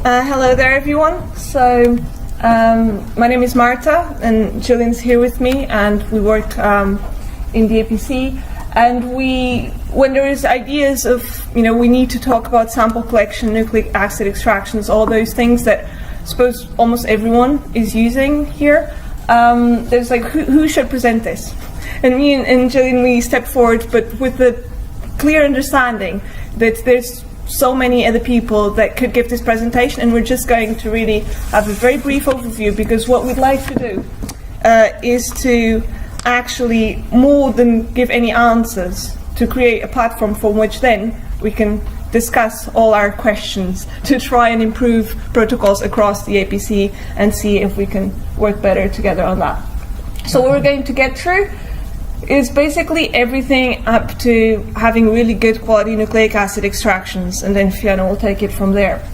Hello there, everyone. So, my name is Marta, and Jillian's here with me, and we work in the APC. And when there is ideas of, we need to talk about sample collection, nucleic acid extractions, all those things that I suppose almost everyone is using here, there's like, who should present this? And me and Jillian, we stepped forward, but with the clear understanding that there's so many other people that could give this presentation, and we're just going to really have a very brief overview, because what we'd like to do is to actually, more than give any answers, to create a platform from which then we can discuss all our questions to try and improve protocols across the APC and see if we can work better together on that. So what we're going to get through is basically everything up to having really good quality nucleic acid extractions, and then Fiona will take it from there.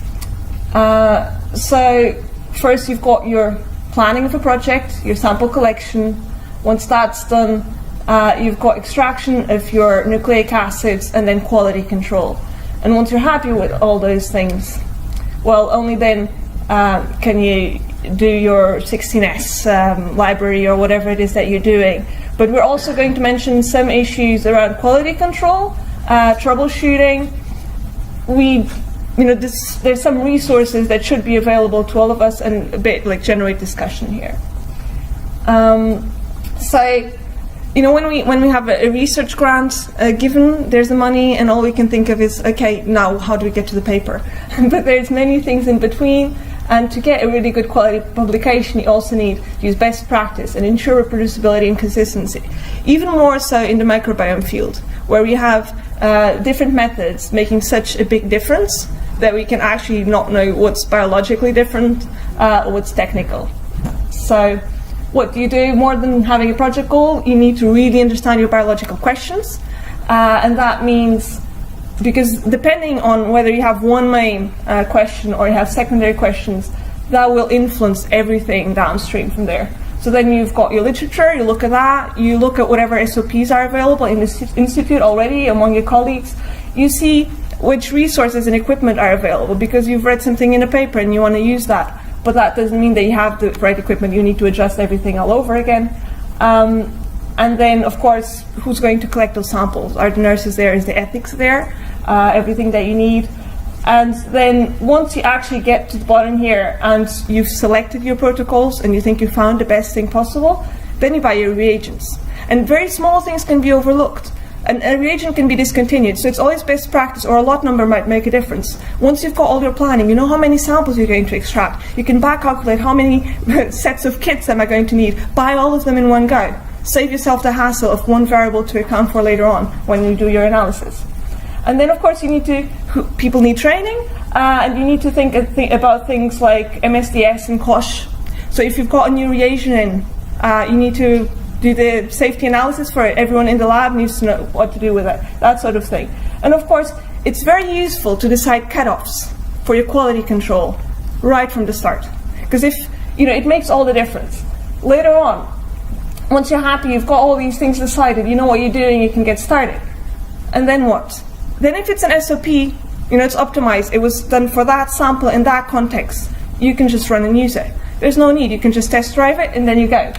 So first you've got your planning of a project, your sample collection. Once that's done, you've got extraction of your nucleic acids and then quality control. And once you're happy with all those things, well, only then can you do your 16S library or whatever it is that you're doing. But we're also going to mention some issues around quality control, troubleshooting. There's some resources that should be available to all of us, and a bit like generate discussion here. So, when we have a research grant given, there's the money, and all we can think of is, okay, now how do we get to the paper? But there's many things in between. And to get a really good quality publication, you also need to use best practice and ensure reproducibility and consistency. Even more so in the microbiome field, where we have different methods making such a big difference that we can actually not know what's biologically different or what's technical. So what do you do? More than having a project goal, you need to really understand your biological questions. And that means, because depending on whether you have one main question or you have secondary questions, that will influence everything downstream from there. So then you've got your literature, you look at that, you look at whatever SOPs are available in the institute already among your colleagues. You see which resources and equipment are available, because you've read something in a paper and you want to use that. But that doesn't mean that you have the right equipment. You need to adjust everything all over again. And then, of course, who's going to collect those samples? Are the nurses there? Is the ethics there? Everything that you need. And then once you actually get to the bottom here and you've selected your protocols and you think you found the best thing possible, then you buy your reagents. And very small things can be overlooked. And a reagent can be discontinued, so it's always best practice, or a lot number might make a difference. Once you've got all your planning, you know how many samples you're going to extract. You can back calculate how many sets of kits am I going to need. Buy all of them in one go. Save yourself the hassle of one variable to account for later on when you do your analysis. And then, of course, people need training, and you need to think about things like MSDS and COSH. So if you've got a new reagent in, you need to do the safety analysis for it. Everyone in the lab needs to know what to do with it, that sort of thing. And of course, it's very useful to decide cutoffs for your quality control right from the start. Because it makes all the difference. Later on, once you're happy, you've got all these things decided, you know what you're doing, you can get started. And then what? Then if it's an SOP, it's optimized, it was done for that sample in that context, you can just run and use it. There's no need, you can just test drive it and then you go.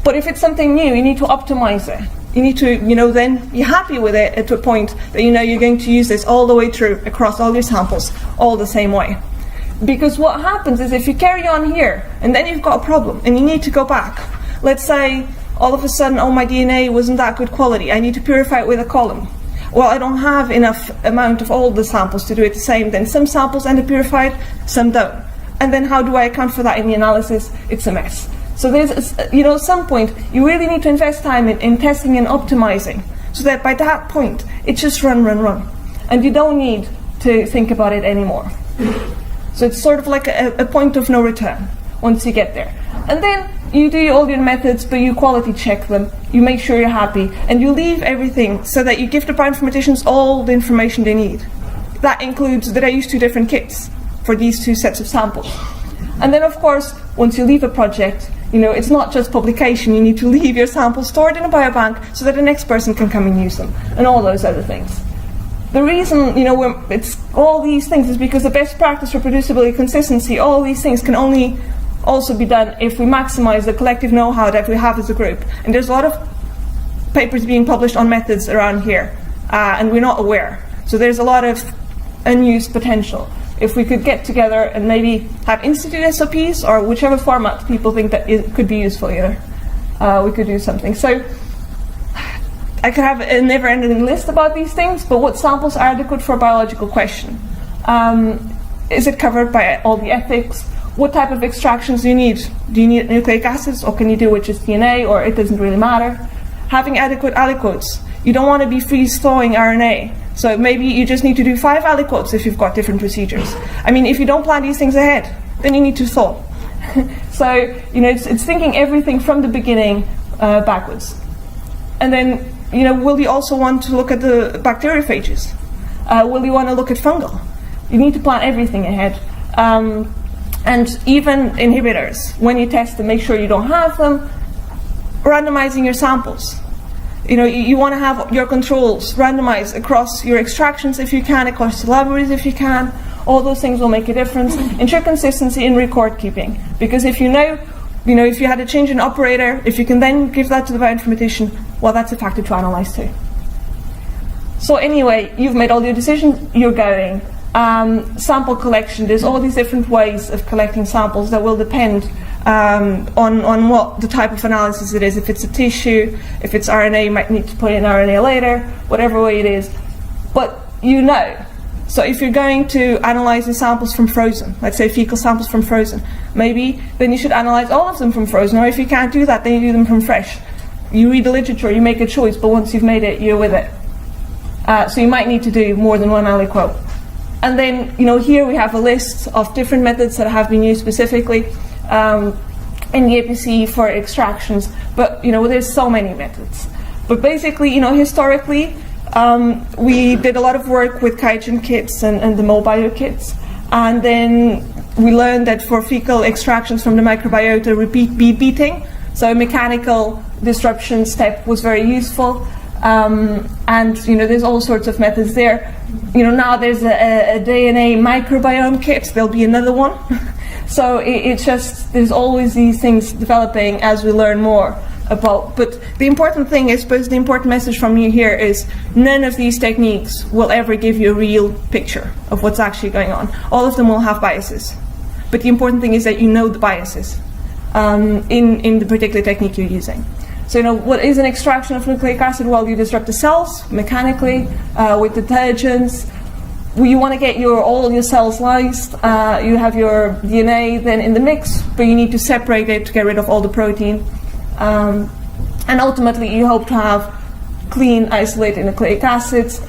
But if it's something new, you need to optimize it. You need to, then be happy with it at a point that you're going to use this all the way through across all your samples, all the same way. Because what happens is if you carry on here and then you've got a problem and you need to go back, let's say all of a sudden, my DNA wasn't that good quality, I need to purify it with a column. Well, I don't have enough amount of all the samples to do it the same. Then some samples end up purified, some don't. And then how do I account for that in the analysis? It's a mess. So there's, at some point, you really need to invest time in testing and optimizing, so that by that point, it's just run. And you don't need to think about it anymore. So it's sort of like a point of no return once you get there. And then you do all your methods, but you quality check them, you make sure you're happy, and you leave everything so that you give the bioinformaticians all the information they need. That includes that I use 2 different kits for these 2 sets of samples. And then, of course, once you leave a project, it's not just publication, you need to leave your samples stored in a biobank so that the next person can come and use them, and all those other things. The reason, it's all these things is because the best practice, reproducibility, consistency, all these things can only also be done if we maximize the collective know-how that we have as a group. And there's a lot of papers being published on methods around here, and we're not aware. So there's a lot of unused potential. If we could get together and maybe have institute SOPs, or whichever format people think that it could be useful either, we could do something. So I could have a never-ending list about these things, but what samples are adequate for a biological question? Is it covered by all the ethics? What type of extractions do you need? Do you need nucleic acids, or can you do with just DNA, or it doesn't really matter? Having adequate aliquots. You don't want to be freeze-thawing RNA. So maybe you just need to do 5 aliquots if you've got different procedures. I mean, if you don't plan these things ahead, then you need to thaw. So, you know, it's thinking everything from the beginning backwards. And then, you know, will you also want to look at the bacteriophages? Will you want to look at fungal? You need to plan everything ahead. And even inhibitors, when you test them, make sure you don't have them. Randomizing your samples. You know, you want to have your controls randomized across your extractions if you can, across the libraries if you can. All those things will make a difference. Ensure consistency in record keeping. Because if you know, if you had to change an operator, if you can then give that to the bioinformatician, well, that's a factor to analyze too. So anyway, you've made all your decisions, you're going. Sample collection, there's all these different ways of collecting samples that will depend on what the type of analysis it is. If it's a tissue, if it's RNA, you might need to put in RNA later, whatever way it is. But you know. So if you're going to analyze the samples from frozen, let's say fecal samples from frozen, maybe then you should analyze all of them from frozen, or if you can't do that, then you do them from fresh. You read the literature, you make a choice, but once you've made it, you're with it. So you might need to do more than one aliquot. And then, here we have a list of different methods that have been used specifically in the APC for extractions. But, there's so many methods. But basically, historically, we did a lot of work with QIAGEN kits and the MoBio kits. And then we learned that for fecal extractions from the microbiota, repeat bead beating, so a mechanical disruption step was very useful. And there's all sorts of methods there. Now there's a DNA microbiome kit. There'll be another one. So it's just there's always these things developing as we learn more about. But the important thing, I suppose, the important message from you here is none of these techniques will ever give you a real picture of what's actually going on. All of them will have biases. But the important thing is that you know the biases in the particular technique you're using. So, what is an extraction of nucleic acid? Well, you disrupt the cells mechanically with detergents. You want to get all your cells lysed. You have your DNA then in the mix, but you need to separate it to get rid of all the protein. And ultimately, you hope to have clean, isolated nucleic acids.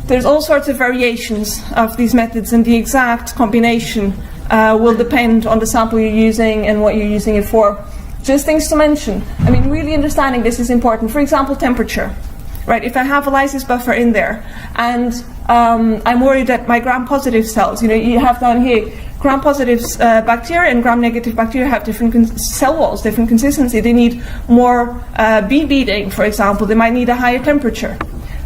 There's all sorts of variations of these methods, and the exact combination will depend on the sample you're using and what you're using it for. Just things to mention. I mean, really understanding this is important. For example, temperature. Right? If I have a lysis buffer in there, and I'm worried that my gram-positive cells, you have down here, gram-positive bacteria and gram-negative bacteria have different cell walls, different consistency. They need more bead beating, for example. They might need a higher temperature.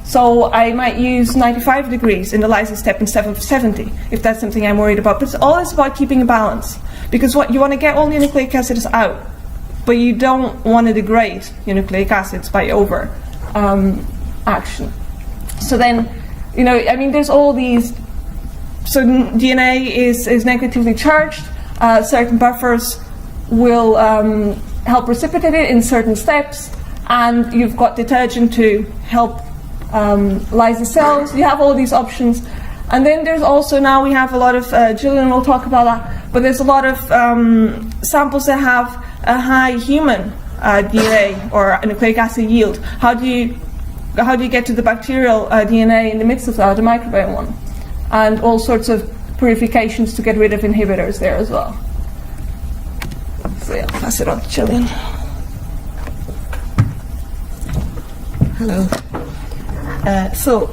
So I might use 95 degrees in the lysis step instead of 70, if that's something I'm worried about. But it's always about keeping a balance. Because what you want to get all your nucleic acids out, but you don't want to degrade your nucleic acids by over action. So then, there's all these. So DNA is negatively charged. Certain buffers will help precipitate it in certain steps, and you've got detergent to help lyse the cells. You have all these options. And then there's also, now we have a lot of, Jillian will talk about that, but there's a lot of samples that have a high human DNA or nucleic acid yield. How do you get to the bacterial DNA in the midst of that, the microbiome one? And all sorts of purifications to get rid of inhibitors there as well. So yeah, I'll pass it on to Jillian. Hello. So,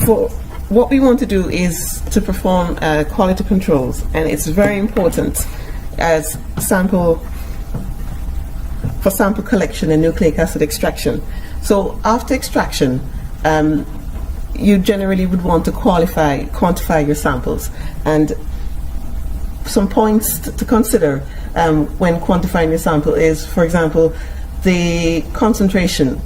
for what we want to do is to perform quality controls, and it's very important as sample collection and nucleic acid extraction. So after extraction, you generally would want to quantify your samples. And some points to consider when quantifying your sample is, for example, the concentration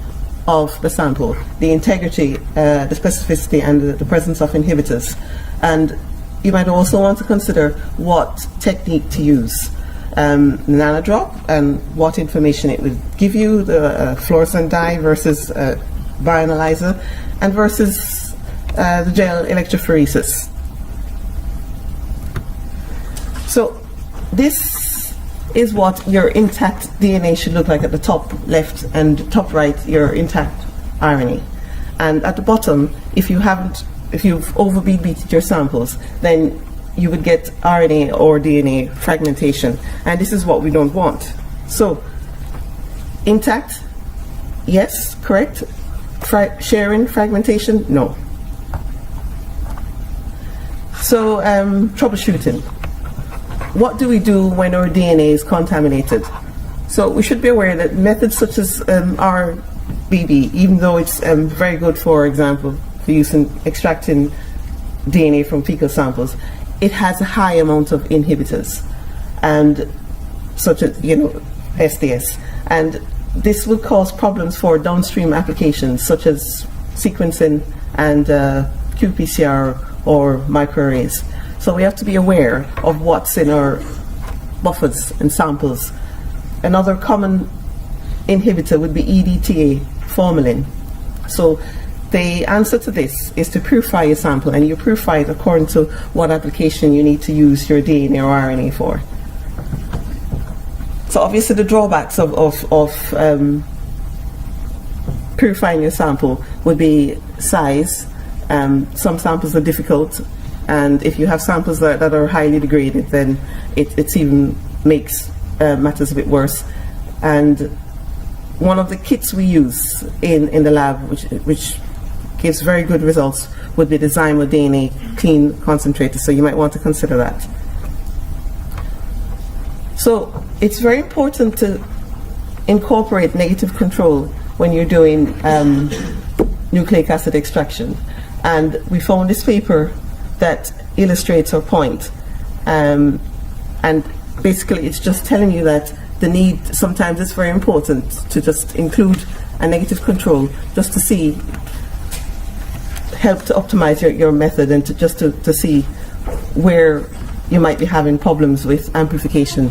of the sample, the integrity, the specificity, and the presence of inhibitors. And you might also want to consider what technique to use. Nanodrop and what information it would give you, the fluorescent dye versus bioanalyzer, and versus the gel electrophoresis. So this is what your intact DNA should look like at the top left and top right, your intact RNA. And at the bottom, if you've overbeated your samples, then you would get RNA or DNA fragmentation, and this is what we don't want. So, intact, yes, correct. Sharing, fragmentation, no. So, troubleshooting. What do we do when our DNA is contaminated? So, we should be aware that methods such as RBB, even though it's very good, for example, for use in extracting DNA from fecal samples, it has a high amount of inhibitors, and such as SDS, and this will cause problems for downstream applications such as sequencing and qPCR or microarrays. So we have to be aware of what's in our buffers and samples. Another common inhibitor would be EDTA, formalin. So the answer to this is to purify your sample, and you purify it according to what application you need to use your DNA or RNA for. So obviously the drawbacks of purifying your sample would be size. Some samples are difficult, and if you have samples that are highly degraded, then it even makes matters a bit worse. And one of the kits we use in the lab, which gives very good results, would be the Zymo DNA clean concentrator, so you might want to consider that. So it's very important to incorporate negative control when you're doing nucleic acid extraction, and we found this paper that illustrates our point, and basically it's just telling you that the need, sometimes it's very important to just include a negative control just to see, help to optimize your method, and to see where you might be having problems with amplification.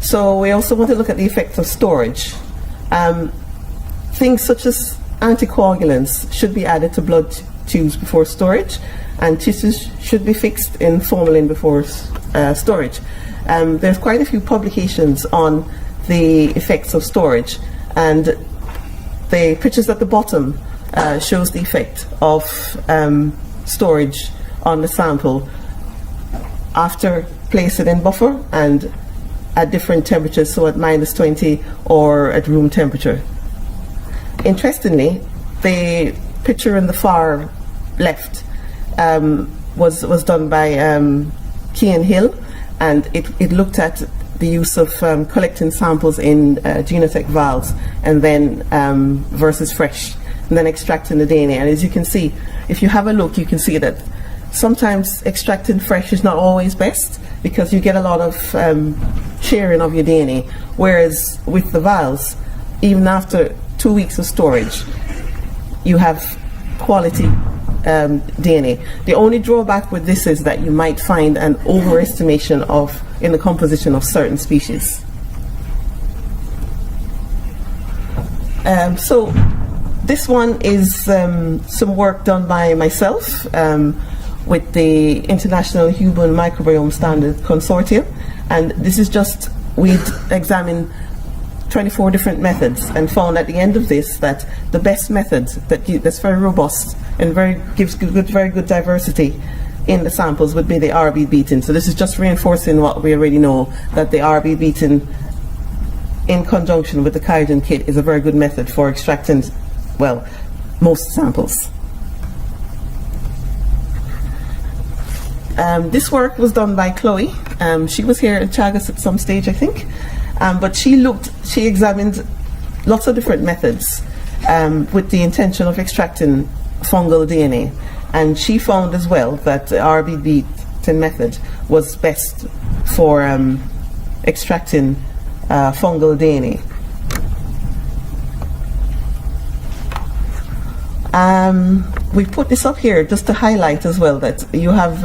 So we also want to look at the effects of storage. Things such as anticoagulants should be added to blood tubes before storage, and tissues should be fixed in formalin before storage. There's quite a few publications on the effects of storage, and the pictures at the bottom shows the effect of storage on the sample after placing in buffer and at different temperatures, so at -20 or at room temperature. Interestingly, the picture in the far left was done by Kean Hill, and it looked at the use of collecting samples in genotech vials and then versus fresh, and then extracting the DNA. And as you can see, if you have a look, you can see that sometimes extracting fresh is not always best, because you get a lot of sharing of your DNA, whereas with the vials, even after 2 weeks of storage, you have quality DNA. The only drawback with this is that you might find an overestimation in the composition of certain species. So this one is some work done by myself with the International Human Microbiome Standard Consortium, and this is just, we'd examined 24 different methods and found at the end of this that the best method that's very robust and gives very good diversity in the samples would be the RB beating. So this is just reinforcing what we already know, that the RB beating in conjunction with the Qiagen kit is a very good method for extracting, well, most samples. This work was done by Chloe. She was here at Chagas at some stage, I think. But she examined lots of different methods, with the intention of extracting fungal DNA. And she found as well that the RBB10 method was best for extracting fungal DNA. We put this up here just to highlight as well that you have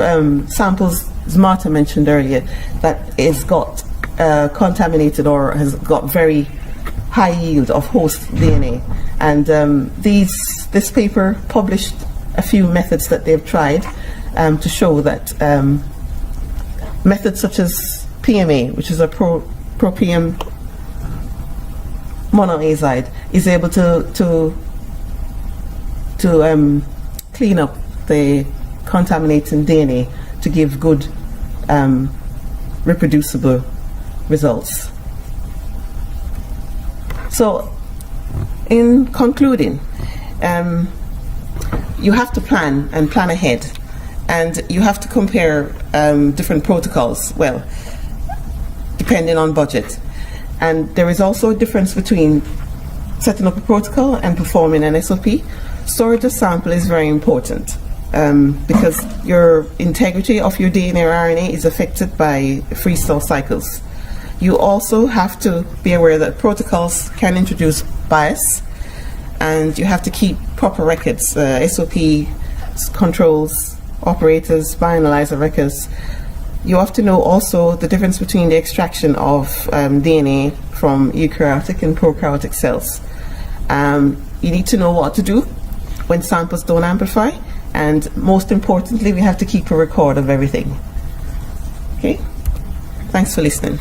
samples, as Marta mentioned earlier, that is got contaminated or has got very high yield of host DNA. And this paper published a few methods that they've tried to show that methods such as PMA, which is a propium monoazide, is able to clean up the contaminating DNA to give good reproducible results. So, in concluding, you have to plan and plan ahead, and you have to compare different protocols, well, depending on budget. And there is also a difference between setting up a protocol and performing an SOP. Storage of sample is very important because your integrity of your DNA or RNA is affected by freeze-thaw cycles. You also have to be aware that protocols can introduce bias, and you have to keep proper records, SOP, controls, operators, bioanalyzer records. You have to know also the difference between the extraction of DNA from eukaryotic and prokaryotic cells. You need to know what to do when samples don't amplify, and most importantly, we have to keep a record of everything. Okay? Thanks for listening.